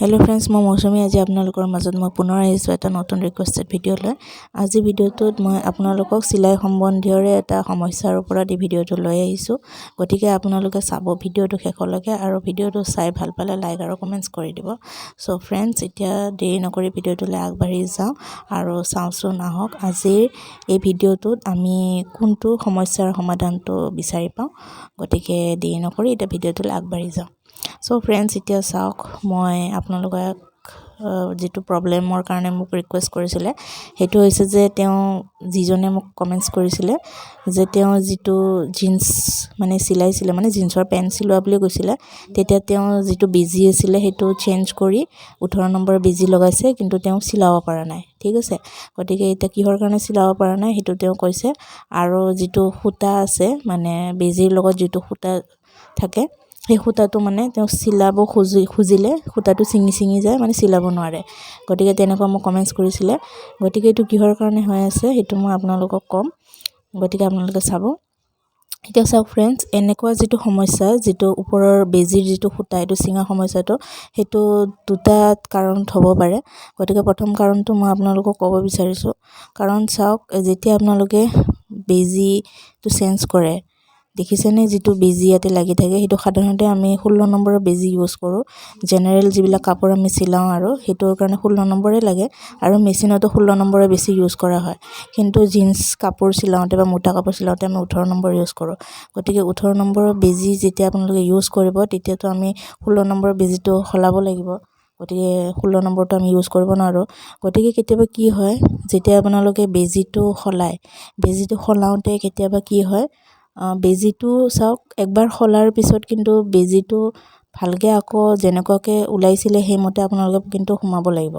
hello friends मैं मौसमी आज आपनालोকৰ মাজত মই পুনৰ আহিছো এটা নতুন ৰিকুৱেষ্টেড ভিডিও লৈ আজি ভিডিওটোত মই আপোনালোকক সিলাই সম্বন্ধীয়ৰে এটা সমস্যাৰ ওপৰত এই ভিডিওটো লৈ আহিছো গতিকে আপোনালোকে চাব ভিডিওটো শেষলৈকে আৰু ভিডিওটো চাই ভাল পালে লাইক আৰু কমেন্টস কৰি দিব সো फ्रेंड्स এতিয়া দেৰি নকৰি ভিডিওটোলৈ আগবাঢ়ি যাওঁ আৰু চাওঁচোন আহক আজিৰ এই ভিডিওটোত আমি কোনটো সমস্যাৰ সমাধানটো বিচাৰি পাওঁ গতিকে দেৰি নকৰি এটা ভিডিওটোলৈ আগবাঢ়ি যাওঁ So friends এতিয়া চাওক মই আপোনালোকক যেটো প্ৰবলেমৰ কাৰণে মোক ৰিকুৱেষ্ট কৰিছিলে হেতু হৈছে যে তেওঁ যিজনে মোক কমেন্টস কৰিছিলে যে তেওঁ যেটো জিন্স মানে সিলাইছিলে মানে জিন্সৰ পেন্ট সিলোৱা বুলি কৈছিলে তেতিয়া তেওঁ যেটো বিজি আছিল হেতু চেঞ্জ কৰি 18 নম্বৰ বিজি লগাইছে কিন্তু তেওঁ সিলাব পৰা নাই ঠিক আছে গতিকে এটা কিহৰ কাৰণে সিলাব পৰা নাই হেতু তেওঁ কৈছে আৰু যেটো সুতা আছে মানে বিজিৰ লগত যেটো সুতা থাকে এই খুটাটো মানে তেওঁ সিলাব খুজিলে খুটাটো সিঙি যায় মানে সিলাব নোৱাৰে গতিকে তেনেকুৱা মোক কমেন্টস কৰিছিলে গতিকে এটো কিহৰ কাৰণে হৈ আছে হেতু মই আপোনালোকক কম গতিকে আপোনালোকে চাব এতিয়া চাওক फ्रेंड्स এনেকুৱা যেটো সমস্যা যেটো ওপৰৰ বেজিৰ যেটো খুটা এটো সিঙা সমস্যাটো হেতু দুটা কাৰণ হ'ব পাৰে গতিকে প্ৰথম কাৰণটো মই আপোনালোকক ক'ব বিচাৰিছো কাৰণ চাওক যেতিয়া আপোনালোকে বেজি টু চেঞ্জ কৰে দেখিছেনে যেটো বেজি ইয়াতে লাগি থাকে হেতু সাধাৰণতে আমি 16 নম্বৰৰ বেজি ইউজ কৰো জেনাৰেল যিবিলা কাপোৰ আমি সিলাও আৰু হেতুৰ কাৰণে 16 নম্বৰে লাগে আৰু মেচিনতো 16 নম্বৰৰ বেছি ইউজ কৰা হয় কিন্তু জিন্স কাপোৰ সিলাওতে বা মোটা কাপোৰ সিলাওতে আমি 18 নম্বৰ ইউজ কৰো গতিকে 18 নম্বৰৰ বেজি যেতিয়া আপোনালোকে ইউজ কৰিব তেতিয়াতো আমি 16 নম্বৰৰ বেজিটো খলাব লাগিব গতিকে 16 নম্বৰটো আমি ইউজ কৰিব নোৱাৰো গতিকে কেতিয়াবা কি হয় যেতিয়া আপোনালোকে বেজিটো খলাওতে কেতিয়াবা কি হয় বেজিটো চাওক একবাৰ খলাৰ পিছত কিন্তু বেজিটো ভালকে আকৌ যেনেকুৱাকে উলাইছিলে হেমতে আপোনালোকে কিন্তু সুমাব লাগিব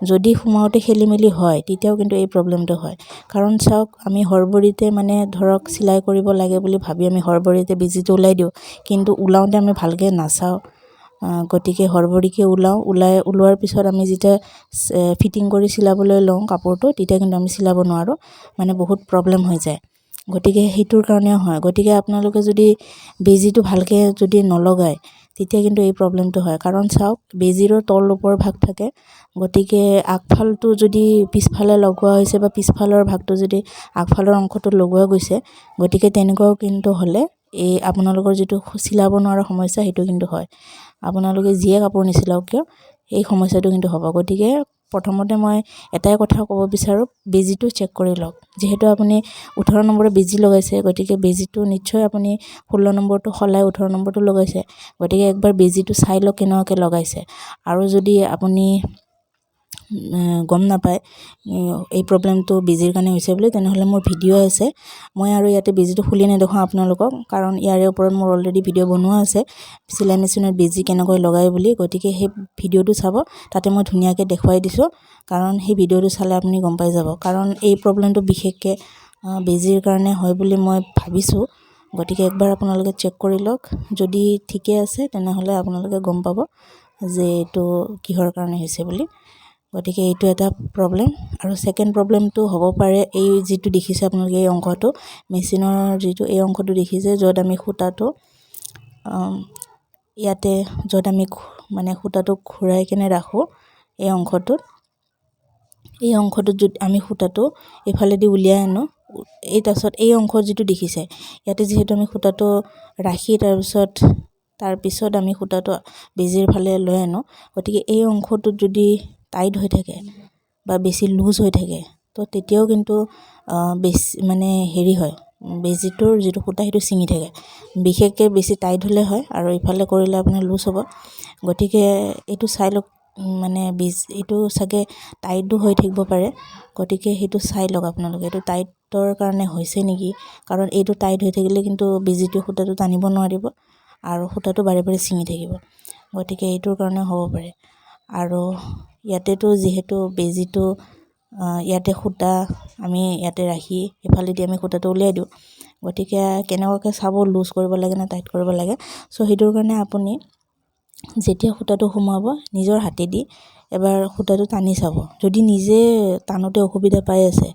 যদি সুমাওতে খেলিমেলি হয় তেতিয়াও কিন্তু এই প্ৰবলেমটো হয় কাৰণ চাওক আমি হৰবৰিতে মানে ধৰক সিলাই কৰিব লাগে বুলি ভাবি আমি হৰবৰিতে বেজিটো উলাই দিও কিন্তু উলাওতে আমি ভালকে নাচাও গতিকে হৰবৰিকে উলোৱাৰ পিছত আমি যেতিয়া ফিটিং কৰি সিলাবলৈ লওঁ কাপোৰটো তেতিয়া কিন্তু আমি সিলাব নোৱাৰো মানে বহুত প্ৰবলেম হৈ যায় গতিকে হেতুৰ কাৰণে হয় গতিকে আপোনালোকে যদি বেজিটো ভালকে যদি নলগায় তেতিয়া কিন্তু এই প্ৰবলেমটো হয় কাৰণ চাওক বেজিৰৰ তল ওপৰ ভাগ থাকে গতিকে আগফালটো যদি পিছফালে লগোৱা হৈছে বা পিছফালৰ ভাগটো যদি আগফালৰ অংশটো লগোৱা গৈছে গতিকে তেনেকুৱাও কিন্তু হলে এই আপোনালোকৰ যেটো সিলাব নোৱাৰা সমস্যা হেতু কিন্তু হয় আপোনালোকে জিয়ে কাপোৰ নিছিলাওক কিয় এই সমস্যাটো কিন্তু হ'ব গতিকে প্ৰথমতে মই এটাই কথা ক'ব বিচাৰো বেজিটো চেক কৰি লওক যেহেতু আপুনি 18 নম্বৰৰ বেজি লগাইছে গতিকে বেজিটো নিশ্চয় আপুনি 16 নম্বৰটো খলাই 18 নম্বৰটো লগাইছে গতিকে একবাৰ বেজিটো চাই লওক কেনেকৈ লগাইছে আৰু যদি আপুনি গম নাপায় এই প্ৰবলেমটো বেজিৰ কাৰণে হৈছে বুলি তেনেহলে মোৰ ভিডিও আছে মই আৰু ইয়াতে বেজিটো খুলি নেদেখাও আপোনালোকক কাৰণ ইয়াৰে ওপৰত মোৰ অলৰেডি ভিডিও বনোৱা আছে সিলাই মেচিনত বেজি কেনেকৈ লগাই বুলি গতিকে সেই ভিডিওটো চাব তাতে মই ধুনিয়াকে দেখুৱাই দিছো কাৰণ সেই ভিডিওটো চালে আপুনি গম পাই যাব কাৰণ এই প্ৰবলেমটো বিশেষকে বেজিৰ কাৰণে হয় বুলি মই ভাবিছো গতিকে একবাৰ আপোনালোকে চেক কৰি লওক যদি ঠিকে আছে তেনেহলে আপোনালোকে গম পাব যে এটো কিহৰ কাৰণে হৈছে বুলি গতিকে এটো এটা প্ৰবলেম আৰু সেকেন্ড প্ৰবলেমটো হ'ব পাৰে এই যেটো দেখিছে আপোনালোকে এই অংশটো মেচিনৰ যেটো এই অংশটো দেখিছে যত আমি খুটাটো ইয়াতে যত আমি মানে খুটাটো ঘুৰাই কেনে ৰাখো এই অংশটোত যদি আমি খুটাটো এফালেদি উলিয়াই আনো এই তাছত এই অংশ যেটো দেখিছে ইয়াতে যেহেতু আমি খুটাটো ৰাখি তাৰ পিছত আমি খুটাটো বেজিৰ ফালে লৈ আনো গতিকে এই অংশটো যদি টাইট হৈ থাকে বা বেছি লুজ হৈ থাকে তো তেতিয়াও কিন্তু বেছি মানে হেৰি হয় বেজিটোৰ যেটো খুটা হেতু সিঙি থাকে বিশেষকে বেছি টাইট হলে হয় আৰু ইফালে কৰিলে আপোনাৰ লুজ হ'ব গতিকে এটো চাই লওক মানে এটো সাগে টাইটও হৈ থাকিব পাৰে গতিকে হেতু চাই লওক আপোনালোকে এটো টাইটৰ কাৰণে হৈছে নেকি কাৰণ এটো টাইট হৈ থাকিলে কিন্তু বেজিটো খুটাটো টানিব নোৱাৰিব আৰু খুটাটো বাৰে বাৰে সিঙি থাকিব গতিকে এটোৰ কাৰণে হ'ব পাৰে আৰু ইয়াতেটো যেহেতু বেজিটো ইয়াতে খুটা আমি ইয়াতে ৰাখি এফালেদি আমি খুটাটো উলিয়াই দিও গতিকে কেনেকৈ চাব লুজ কৰিব লাগে না টাইট কৰিব লাগে সো হেতুৰ কাৰণে আপুনি যেতিয়া খুটাটো সুমাব নিজৰ হাতেদি এবাৰ খুটাটো টানি চাব যদি নিজে টানোতে অসুবিধা পাই আছে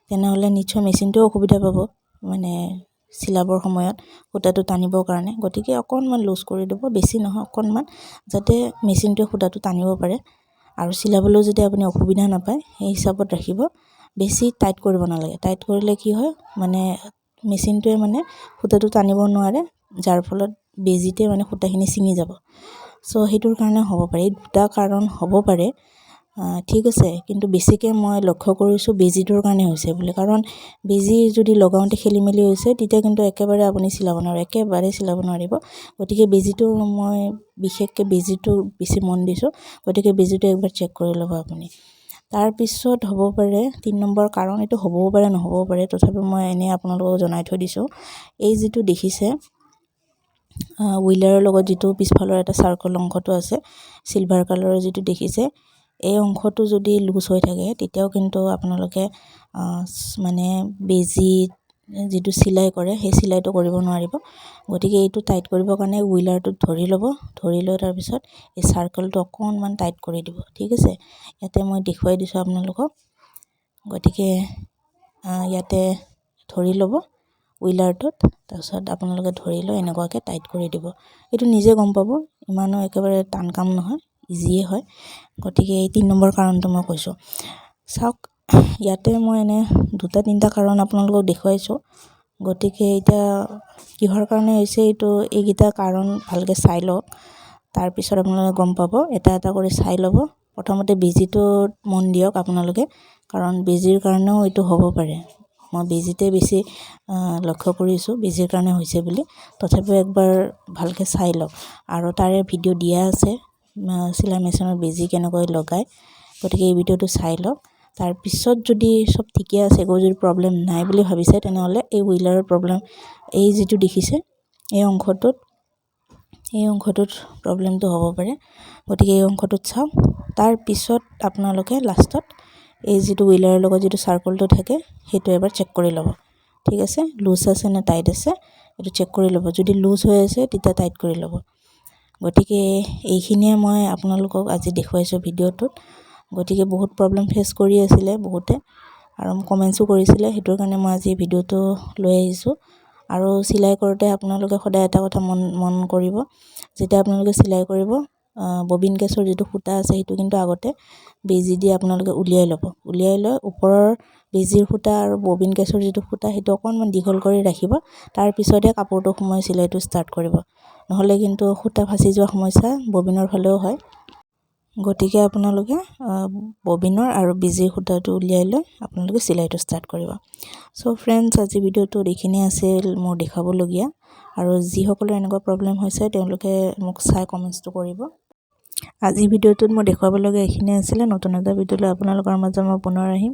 তেনেহলে নিশ্চয় মেচিনটো অসুবিধা পাব মানে চিলাবৰ সময়ত সূতাটো টানিবৰ কাৰণে গতিকে অকণমান লুজ কৰি দিব বেছি নহয় অকণমান যাতে মেচিনটোৱে সূতাটো টানিব পাৰে আৰু চিলাবলৈও যদি আপুনি অসুবিধা নাপায় সেই হিচাপত ৰাখিব বেছি টাইট কৰিব নালাগে টাইট কৰিলে কি হয় মানে মেচিনটোৱে মানে সূতাটো টানিব নোৱাৰে যাৰ ফলত বেজিতে মানে সূতাখিনি ছিঙি যাব সো সেইটোৰ কাৰণে হ'ব পাৰে এই দুটা কাৰণ হ'ব পাৰে ঠিক আছে কিন্তু বেছিকৈ মই লক্ষ্য কৰিছোঁ বেজিটোৰ কাৰণে হৈছে বুলি কাৰণ বেজি যদি লগাওঁতে খেলিমেলি হৈছে তেতিয়া কিন্তু একেবাৰে আপুনি চিলাব নোৱাৰিব একেবাৰে চিলাব নোৱাৰিব গতিকে বেজিটো মই বিশেষকৈ বেজিটো বেছি মন দিছোঁ গতিকে বেজিটো একবাৰ চেক কৰি ল'ব আপুনি তাৰপিছত হ'ব পাৰে 3 নম্বৰ কাৰণ এইটো হ'বও পাৰে নহ'বও পাৰে তথাপি মই এনেই আপোনালোকক জনাই থৈ দিছোঁ এই যিটো দেখিছে হুইলাৰৰ লগত যিটো পিছফালৰ এটা চাৰ্কল অংশটো আছে সিলভাৰ কালাৰৰ যিটো দেখিছে এই অংশটো যদি লুজ হৈ থাকে তেতিয়াও কিন্তু আপোনালোকে মানে বেজি যিটো চিলাই কৰে সেই চিলাইটো কৰিব নোৱাৰিব গতিকে এইটো টাইট কৰিবৰ কাৰণে হুইলাৰটোত ধৰি ল'ব ধৰি লৈ তাৰপিছত এই চাৰ্কলটো অকণমান টাইট কৰি দিব ঠিক আছে ইয়াতে মই দেখুৱাই দিছোঁ আপোনালোকক গতিকে ইয়াতে ধৰি ল'ব হুইলাৰটোত তাৰপিছত আপোনালোকে ধৰি লৈ এনেকুৱাকৈ টাইট কৰি দিব এইটো নিজে গম পাব ইমানো একেবাৰে টান কাম নহয় ইজিয়ে হয় গতিকে এই 3 নম্বৰ কাৰণটো মই কৈছোঁ চাওক ইয়াতে মই এনে 2-3টা কাৰণ আপোনালোকক দেখুৱাইছোঁ গতিকে এতিয়া কিহৰ কাৰণে হৈছে এইটো এইকেইটা কাৰণ ভালকৈ চাই লওক তাৰপিছত আপোনালোকে গম পাব এটা এটা কৰি চাই ল'ব প্ৰথমতে বেজিটোত মন দিয়ক আপোনালোকে কাৰণ বেজিৰ কাৰণেও এইটো হ'ব পাৰে মই বেজিতে বেছি লক্ষ্য কৰিছোঁ বেজিৰ কাৰণে হৈছে বুলি তথাপিও একবাৰ ভালকৈ চাই লওক আৰু তাৰে ভিডিঅ' দিয়া আছে চিলাই মেচিনত বেজি কেনেকৈ লগায় গতিকে এই ভিডিঅ'টো চাই লওক তাৰপিছত যদি সব ঠিকে আছে একো যদি প্ৰব্লেম নাই বুলি ভাবিছে তেনেহ'লে এই হুইলাৰৰ প্ৰব্লেম এই যিটো দেখিছে এই অংশটোত প্ৰব্লেমটো হ'ব পাৰে গতিকে এই অংশটোত চাওক তাৰপিছত আপোনালোকে লাষ্টত এই যিটো হুইলাৰৰ লগত যিটো চাৰ্কলটো থাকে সেইটো এবাৰ চেক কৰি ল'ব ঠিক আছে লুজ আছে নে টাইট আছে এইটো চেক কৰি ল'ব যদি লুজ হৈ আছে তেতিয়া টাইট কৰি ল'ব গতিকে এইখিনিয়ে মই আপোনালোকক আজি দেখুৱাইছোঁ ভিডিঅ'টোত গতিকে বহুত প্ৰব্লেম ফেচ কৰি আছিলে বহুতে আৰু কমেণ্টছো কৰিছিলে সেইটোৰ কাৰণে মই আজি ভিডিঅ'টো লৈ আহিছোঁ আৰু চিলাই কৰোঁতে আপোনালোকে সদায় এটা কথা মন কৰিব যেতিয়া আপোনালোকে চিলাই কৰিব ববিন কেছৰ যিটো সূতা আছে সেইটো কিন্তু আগতে বেজি দি আপোনালোকে উলিয়াই ল'ব উলিয়াই লৈ ওপৰৰ বেজিৰ সূতা আৰু ববিন কেছৰ যিটো সূতা সেইটো অকণমান দীঘল কৰি ৰাখিব তাৰপিছতহে কাপোৰটো সোমাই চিলাইটো ষ্টাৰ্ট কৰিব নহ'লে কিন্তু সূতা ফাঁচি যোৱা সমস্যা ববিনৰ ফালেও হয় গতিকে আপোনালোকে ববিনৰ আৰু বেজিৰ সূতাটো উলিয়াই লৈ আপোনালোকে চিলাইটো ষ্টাৰ্ট কৰিব সো ফ্ৰেণ্ডছ আজি ভিডিঅ'টো এইখিনিয়ে আছিল মোৰ দেখাবলগীয়া আৰু যিসকলৰ এনেকুৱা প্ৰব্লেম হৈছে তেওঁলোকে মোক চাই কমেণ্টছটো কৰিব আজি ভিডিঅ'টোত মই দেখুৱাবলগীয়া এইখিনিয়ে আছিলে নতুন এটা ভিডিঅ' লৈ আপোনালোকৰ মাজত মই পুনৰ আহিম